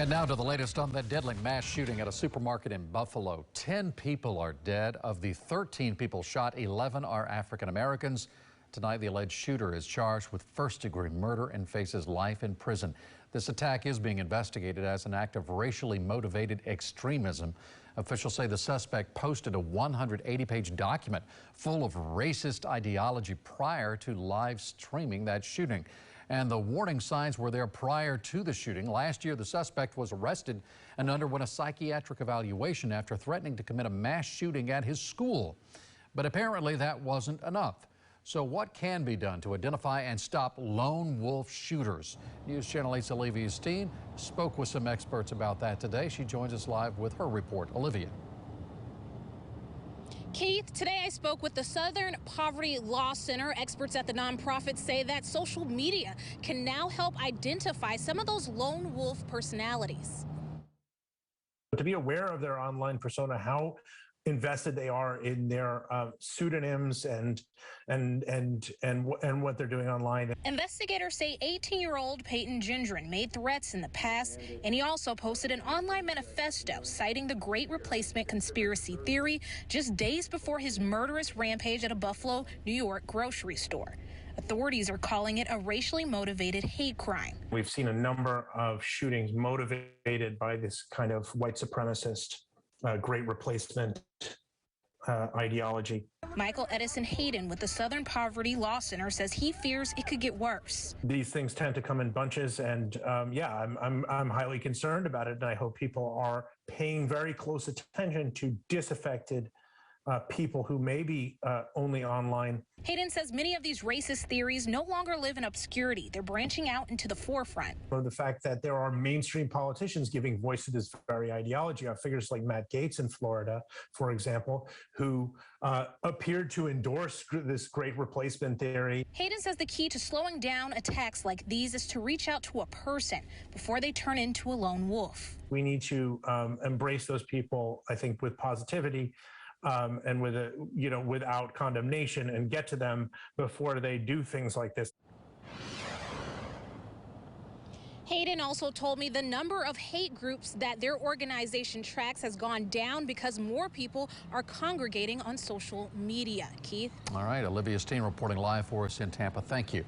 And now to the latest on that deadly mass shooting at a supermarket in Buffalo. 10 people are dead. Of the 13 people shot, 11 are African Americans. Tonight, the alleged shooter is charged with first-degree murder and faces life in prison. This attack is being investigated as an act of racially motivated extremism. Officials say the suspect posted a 180-page document full of racist ideology prior to live streaming that shooting. And the warning signs were there prior to the shooting. Last year, the suspect was arrested and underwent a psychiatric evaluation after threatening to commit a mass shooting at his school. But apparently that wasn't enough. So what can be done to identify and stop lone wolf shooters? News Channel 8's Olivia Steen spoke with some experts about that today. She joins us live with her report. Olivia. Keith, today I spoke with the Southern Poverty Law Center. Experts at the nonprofit say that social media can now help identify some of those lone wolf personalities. To be aware of their online persona, how invested they are in their pseudonyms and what they're doing online. Investigators say 18-year-old Peyton Gendron made threats in the past, and he also posted an online manifesto citing the Great Replacement conspiracy theory just days before his murderous rampage at a Buffalo, New York grocery store. Authorities are calling it a racially motivated hate crime. We've seen a number of shootings motivated by this kind of white supremacist Great Replacement ideology. Michael Edison Hayden with the Southern Poverty Law Center says he fears it could get worse. These things tend to come in bunches, and I'm highly concerned about it, and I hope people are paying very close attention to disaffected people who may be only online. Hayden says many of these racist theories no longer live in obscurity. They're branching out into the forefront. The fact that there are mainstream politicians giving voice to this very ideology, figures like Matt Gaetz in Florida, for example, who appeared to endorse this Great Replacement theory. Hayden says the key to slowing down attacks like these is to reach out to a person before they turn into a lone wolf. We need to embrace those people, I think, with positivity. And without condemnation, and get to them before they do things like this. Hayden also told me the number of hate groups that their organization tracks has gone down because more people are congregating on social media. Keith? All right, Olivia Steen reporting live for us in Tampa. Thank you.